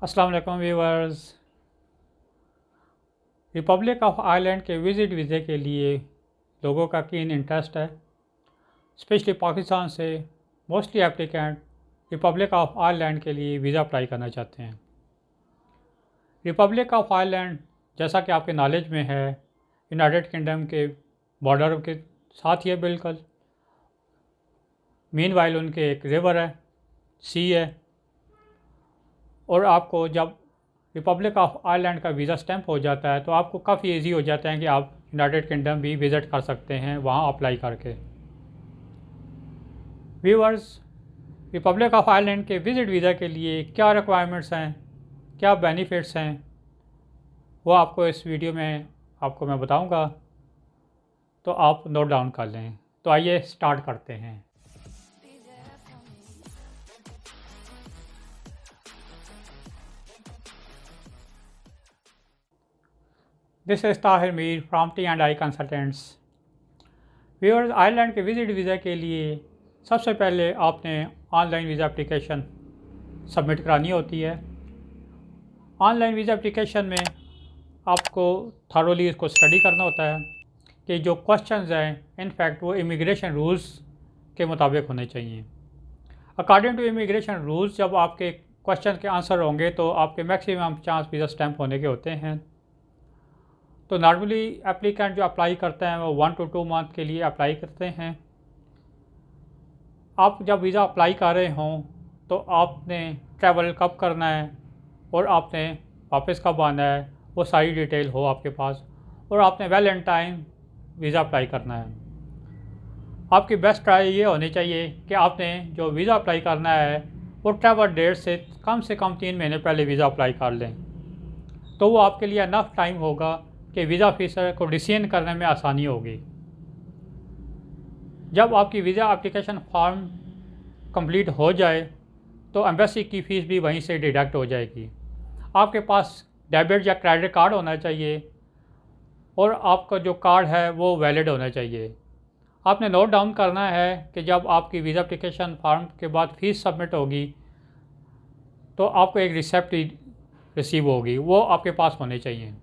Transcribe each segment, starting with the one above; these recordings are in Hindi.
अस्सलाम वालेकुम व्यूअर्स। रिपब्लिक ऑफ आयरलैंड के विज़िट वीज़े के लिए लोगों का कीन इंटरेस्ट है। स्पेशली पाकिस्तान से mostly applicant Republic of Ireland के लिए वीज़ा अप्लाई करना चाहते हैं। रिपब्लिक ऑफ आयरलैंड, जैसा कि आपके नॉलेज में है, यूनाइटेड किंगडम के बॉर्डर के साथ ही है बिल्कुल। मीनवाइल उनके एक रिवर है, सी है, और आपको जब रिपब्लिक ऑफ आयरलैंड का वीज़ा स्टैम्प हो जाता है तो आपको काफ़ी इजी हो जाता है कि आप यूनाइटेड किंगडम भी विज़िट कर सकते हैं वहाँ अप्लाई करके। व्यूअर्स, रिपब्लिक ऑफ आयरलैंड के विज़िट वीज़ा के लिए क्या रिक्वायरमेंट्स हैं, क्या बेनिफिट्स हैं, वो आपको इस वीडियो में आपको मैं बताऊंगा, तो आप नोट डाउन कर लें। तो आइए स्टार्ट करते हैं। This is Tahir Mir from T&I consultants. Viewers, Ireland के विज़िट वीज़ा के लिए सबसे पहले आपने ऑनलाइन वीज़ा एप्लीकेशन सबमिट करानी होती है। ऑनलाइन वीज़ा एप्लीकेशन में आपको थॉरोली इसको स्टडी करना होता है कि जो क्वेश्चंस हैं इनफैक्ट वो इमिग्रेशन रूल्स के मुताबिक होने चाहिए। अकॉर्डिंग टू इमिग्रेशन रूल्स जब आपके क्वेश्चन के आंसर होंगे तो आपके मैक्सिमम चांस वीज़ा स्टैम्प होने के होते हैं। तो नॉर्मली एप्लीकेंट जो अप्लाई करते हैं वो 1 to 2 मंथ के लिए अप्लाई करते हैं। आप जब वीज़ा अप्लाई कर रहे हों तो आपने ट्रैवल कब करना है और आपने वापस कब आना है, वो सारी डिटेल हो आपके पास, और आपने well in time visa apply करना है। आपकी बेस्ट ट्राई ये होनी चाहिए कि आपने जो वीज़ा अप्लाई करना है वो ट्रैवल डेट से कम 3 महीने पहले वीज़ा अप्लाई कर लें, तो वो आपके लिए इनफ टाइम होगा कि वीज़ा ऑफिसर को डिसीजन करने में आसानी होगी। जब आपकी वीज़ा एप्लीकेशन फॉर्म कंप्लीट हो जाए तो एम्बेसी की फ़ीस भी वहीं से डिडक्ट हो जाएगी। आपके पास डेबिट या क्रेडिट कार्ड होना चाहिए और आपका जो कार्ड है वो वैलिड होना चाहिए। आपने नोट डाउन करना है कि जब आपकी वीज़ा एप्लीकेशन फॉर्म के बाद फ़ीस सबमिट होगी तो आपको एक रिसिप्ट रिसीव होगी, वो आपके पास होने चाहिए।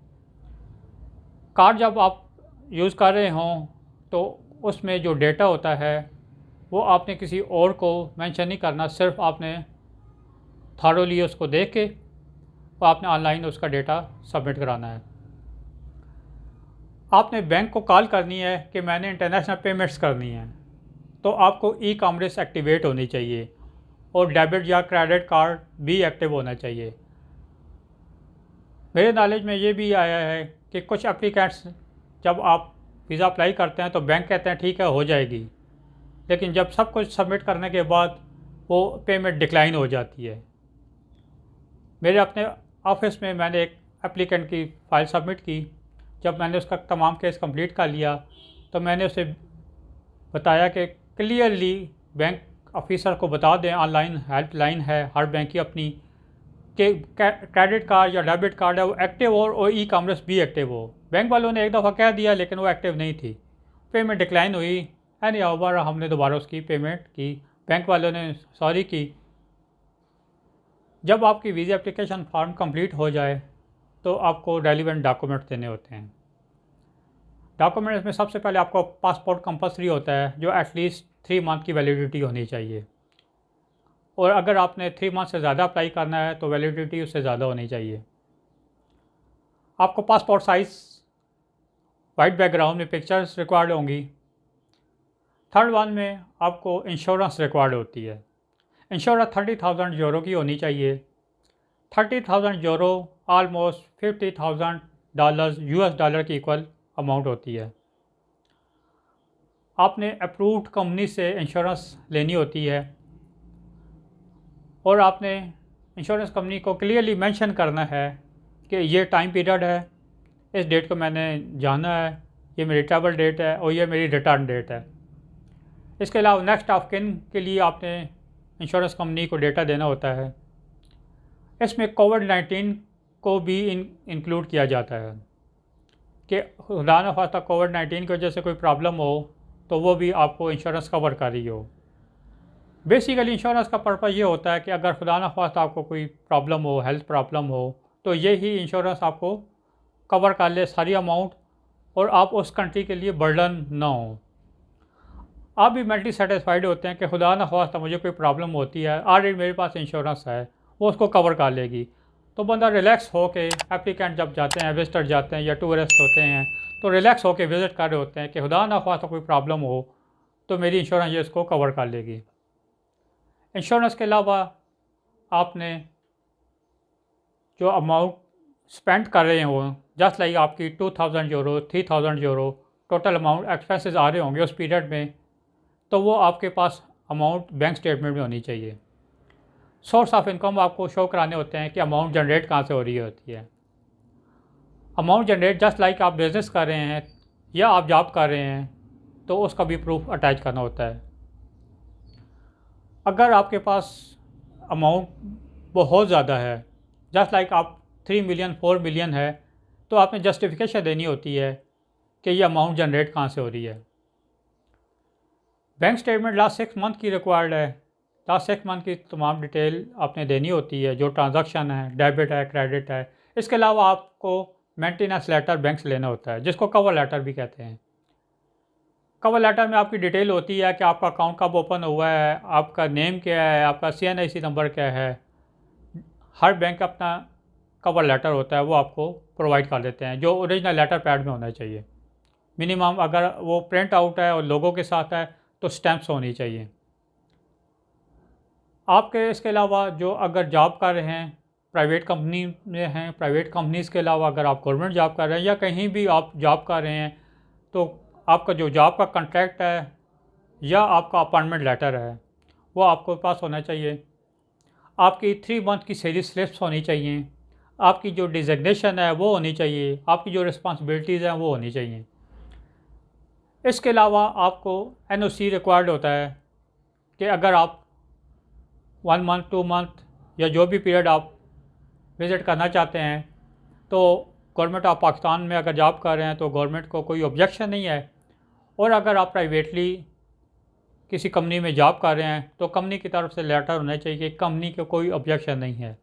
कार्ड जब आप यूज़ कर रहे हों तो उसमें जो डेटा होता है वो आपने किसी और को मेंशन नहीं करना, सिर्फ आपने थॉरोली उसको देख के और आपने ऑनलाइन उसका डेटा सबमिट कराना है। आपने बैंक को कॉल करनी है कि मैंने इंटरनेशनल पेमेंट्स करनी है, तो आपको ई कॉमर्स एक्टिवेट होनी चाहिए और डेबिट या क्रेडिट कार्ड भी एक्टिव होना चाहिए। मेरे नॉलेज में ये भी आया है कि कुछ एप्लीकेंट्स जब आप वीज़ा अप्लाई करते हैं तो बैंक कहते हैं ठीक है हो जाएगी, लेकिन जब सब कुछ सबमिट करने के बाद वो पेमेंट डिक्लाइन हो जाती है। मेरे अपने ऑफिस में मैंने एक एप्लीकेंट की फ़ाइल सबमिट की। जब मैंने उसका तमाम केस कंप्लीट कर लिया तो मैंने उसे बताया कि क्लियरली बैंक ऑफिसर को बता दें, ऑनलाइन हेल्पलाइन है हर बैंक की अपनी, कि क्रेडिट कार्ड या डेबिट कार्ड है वो एक्टिव हो और ई कॉमर्स भी एक्टिव हो। बैंक वालों ने एक दफ़ा कह दिया लेकिन वो एक्टिव नहीं थी, पेमेंट डिक्लाइन हुई। एनी ओवर हमने दोबारा उसकी पेमेंट की, बैंक वालों ने सॉरी की। जब आपकी वीज़ा एप्लीकेशन फॉर्म कंप्लीट हो जाए तो आपको रेलिवेंट डॉक्यूमेंट देने होते हैं। डॉक्यूमेंट्स में सबसे पहले आपको पासपोर्ट कंपलसरी होता है जो एटलीस्ट 3 मंथ की वैलिडिटी होनी चाहिए, और अगर आपने 3 मंथ से ज़्यादा अप्लाई करना है तो वैलिडिटी उससे ज़्यादा होनी चाहिए। आपको पासपोर्ट साइज़ वाइट बैकग्राउंड में पिक्चर्स रिक्वायर्ड होंगी। थर्ड वन में आपको इंश्योरेंस रिक्वायर्ड होती है। इंश्योरेंस 30,000 यूरो की होनी चाहिए। 30,000 यूरो ऑलमोस्ट $50,000 US डॉलर की इक्वल अमाउंट होती है। आपने अप्रूव्ड कंपनी से इंश्योरेंस लेनी होती है और आपने इंश्योरेंस कंपनी को क्लियरली मेंशन करना है कि ये टाइम पीरियड है, इस डेट को मैंने जाना है, ये मेरी ट्रैवल डेट है और ये मेरी रिटर्न डेट है। इसके अलावा नेक्स्ट ऑफ किन के लिए आपने इंश्योरेंस कंपनी को डेटा देना होता है। इसमें कोविड-19 को भी इंक्लूड किया जाता है कि खुदा न खास्ता कोविड-19 की वजह से कोई प्रॉब्लम हो तो वो भी आपको इंश्योरेंस कवर कर रही हो। बेसिकली इंश्योरेंस का पर्पज़ ये होता है कि अगर खुदा न ख्वास्ता आपको कोई प्रॉब्लम हो, हेल्थ प्रॉब्लम हो, तो ये ही इंश्योरेंस आपको कवर कर ले सारी अमाउंट, और आप उस कंट्री के लिए बर्डन ना हो। आप भी मेंटली सेटिस्फाइड होते हैं कि खुदा न ख्वास्ता मुझे कोई प्रॉब्लम होती है, ऑलरेडी मेरे पास इंश्योरेंस है, वो उसको कवर कर लेगी। तो बंदा रिलैक्स हो के, एप्लीकेंट जब जाते हैं, विजिटर जाते हैं या टूरिस्ट होते हैं, तो रिलैक्स हो के विज़िट कर रहे होते हैं कि खुदा न ख्वास्ता कोई प्रॉब्लम हो तो मेरी इंश्योरेंस ये इसको कवर कर लेगी। इंश्योरेंस के अलावा आपने जो अमाउंट स्पेंड कर रहे हो, जस्ट लाइक आपकी 2000 euro, 3000 euro total amount expenses आ रहे होंगे उस पीरियड में, तो वो आपके पास अमाउंट बैंक स्टेटमेंट में होनी चाहिए। सोर्स ऑफ इनकम आपको शो कराने होते हैं कि अमाउंट जनरेट कहाँ से हो रही होती है। अमाउंट जनरेट जस्ट लाइक आप बिज़नेस कर रहे हैं या आप जॉब कर रहे हैं, तो उसका भी प्रूफ अटैच करना होता है। अगर आपके पास अमाउंट बहुत ज़्यादा है, जस्ट लाइक आप 3 मिलियन 4 मिलियन है, तो आपने जस्टिफिकेशन देनी होती है कि ये अमाउंट जनरेट कहाँ से हो रही है। बैंक स्टेटमेंट लास्ट 6 मंथ की रिक्वायर्ड है। लास्ट 6 मंथ की तमाम डिटेल आपने देनी होती है, जो ट्रांजैक्शन है, डेबिट है, क्रेडिट है। इसके अलावा आपको मेंटेनेंस लेटर बैंक से लेना होता है, जिसको कवर लेटर भी कहते हैं। कवर लेटर में आपकी डिटेल होती है कि आपका अकाउंट कब ओपन हुआ है, आपका नेम क्या है, आपका CNIC नंबर क्या है। हर बैंक अपना कवर लेटर होता है, वो आपको प्रोवाइड कर देते हैं, जो ओरिजिनल लेटर पैड में होना चाहिए। मिनिमम अगर वो प्रिंट आउट है और लोगों के साथ है तो स्टैम्प्स होनी चाहिए। आपके इसके अलावा जो अगर जॉब कर रहे हैं, प्राइवेट कंपनी में हैं, प्राइवेट कंपनीज़ के अलावा अगर आप गवर्नमेंट जॉब कर रहे हैं या कहीं भी आप जॉब कर रहे हैं, तो आपका जो जॉब का कॉन्ट्रैक्ट है या आपका अपॉइंटमेंट लेटर है, वो आपको पास होना चाहिए। आपकी 3 मंथ की सैलरी स्लिप्स होनी चाहिए। आपकी जो डिजिग्नेशन है वो होनी चाहिए। आपकी जो रिस्पॉन्सिबिलिटीज़ हैं वो होनी चाहिए। इसके अलावा आपको NOC रिक्वायर्ड होता है कि अगर आप 1 मंथ 2 मंथ या जो भी पीरियड आप विज़िट करना चाहते हैं, तो गवर्नमेंट ऑफ पाकिस्तान में अगर जॉब कर रहे हैं तो गवर्नमेंट को कोई ऑब्जेक्शन नहीं है, और अगर आप प्राइवेटली किसी कंपनी में जॉब कर रहे हैं तो कंपनी की तरफ से लेटर होना चाहिए कि कंपनी को कोई ऑब्जेक्शन नहीं है।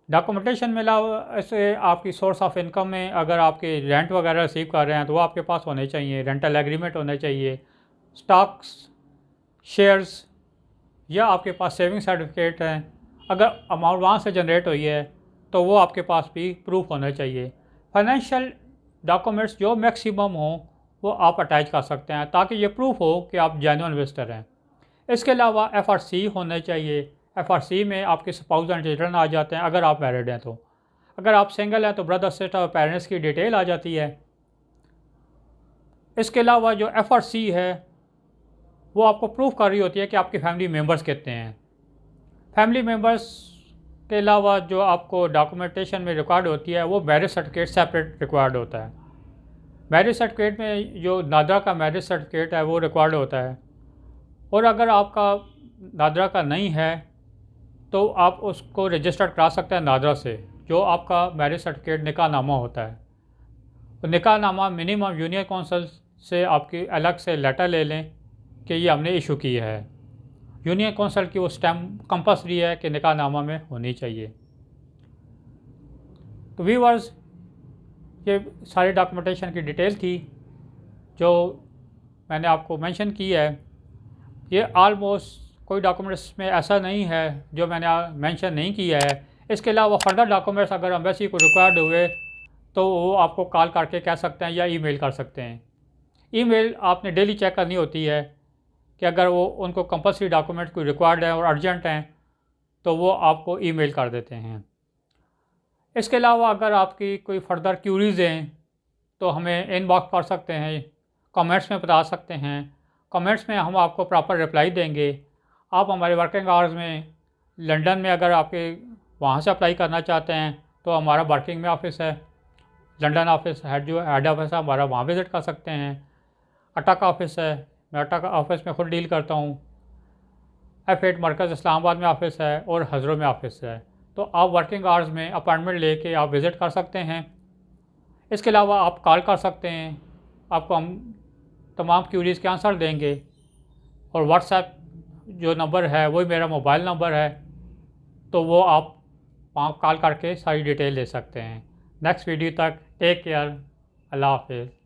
डॉक्यूमेंटेशन में अलावा ऐसे आपकी सोर्स ऑफ इनकम में अगर आपके रेंट वगैरह रिसीव कर रहे हैं तो वो आपके पास होने चाहिए। रेंटल एग्रीमेंट होना चाहिए, स्टॉक्स, शेयर्स, या आपके पास सेविंग सर्टिफिकेट है। अगर अमाउंट वहाँ से जनरेट हुई है तो वो आपके पास भी प्रूफ होना चाहिए। फाइनेंशियल डॉक्यूमेंट्स जो मैक्सिमम हो वो आप अटैच कर सकते हैं, ताकि ये प्रूफ हो कि आप जेन्युइन इन्वेस्टर हैं। इसके अलावा FRC होना चाहिए। FRC में आपके स्पाउस एंड चिल्ड्रन आ जाते हैं अगर आप मैरिड हैं तो। अगर आप सिंगल हैं तो ब्रदर सिस्टर और पेरेंट्स की डिटेल आ जाती है। इसके अलावा जो FRC है वो आपको प्रूफ कर रही होती है कि आपके फैमिली मेम्बर्स कितने हैं। फैमिली मेम्बर्स के अलावा जो आपको डॉक्यूमेंटेशन में रिकॉर्ड होती है वो मैरिज सर्टिफिकेट सेपरेट रिक्वायर्ड होता है। मैरिज सर्टिफिकेट में जो नादरा का मैरिज सर्टिफिकेट है वो रिक्वायर्ड होता है, और अगर आपका नादरा का नहीं है तो आप उसको रजिस्टर्ड करा सकते हैं नादरा से, जो आपका मैरिज सर्टिफिकेट निकाहनामा होता है। तो निकाहनामा मिनिमम यूनियन काउंसिल से आपकी अलग से लेटर ले लें कि ये हमने इशू की है। यूनियन काउंसिल की वो स्टैम्प कंपल्सरी है कि निकाहनामा में होनी चाहिए। तो व्यूअर्स, ये सारी डॉक्यूमेंटेशन की डिटेल थी जो मैंने आपको मेंशन की है। ये ऑलमोस्ट कोई डॉक्यूमेंट्स में ऐसा नहीं है जो मैंने मेंशन नहीं किया है। इसके अलावा फर्दर डॉक्यूमेंट्स अगर एम्बेसी को रिक्वायर्ड हुए तो वो आपको कॉल करके कह सकते हैं या ईमेल कर सकते हैं। ईमेल आपने डेली चेक करनी होती है कि अगर वो उनको कंपल्सरी डॉक्यूमेंट कोई रिक्वायर्ड है और अर्जेंट हैं तो वो आपको ईमेल कर देते हैं। इसके अलावा अगर आपकी कोई फर्दर क्यूरीज़ हैं तो हमें इनबॉक्स कर सकते हैं, कमेंट्स में बता सकते हैं। कमेंट्स में हम आपको प्रॉपर रिप्लाई देंगे। आप हमारे वर्किंग आवर्स में लंदन में अगर आपके वहाँ से अप्लाई करना चाहते हैं तो हमारा वर्किंग में ऑफिस है, लंदन ऑफिस हेड ऑफिस है हमारा, वहाँ विज़िट कर सकते हैं। अटा का ऑफिस है, मैं अटा का ऑफिस में खुद डील करता हूँ। F8 मरकज़ इस्लामाबाद में ऑफिस है और हज़रों में ऑफिस है। तो आप वर्किंग आवर्स में अपॉइंटमेंट लेके आप विज़िट कर सकते हैं। इसके अलावा आप कॉल कर सकते हैं, आपको हम तमाम क्यूरीज़ के आंसर देंगे। और व्हाट्सएप जो नंबर है वही मेरा मोबाइल नंबर है, तो वो आप वहाँ कॉल करके सारी डिटेल ले सकते हैं। नेक्स्ट वीडियो तक टेक केयर, अल्लाह हाफिज़।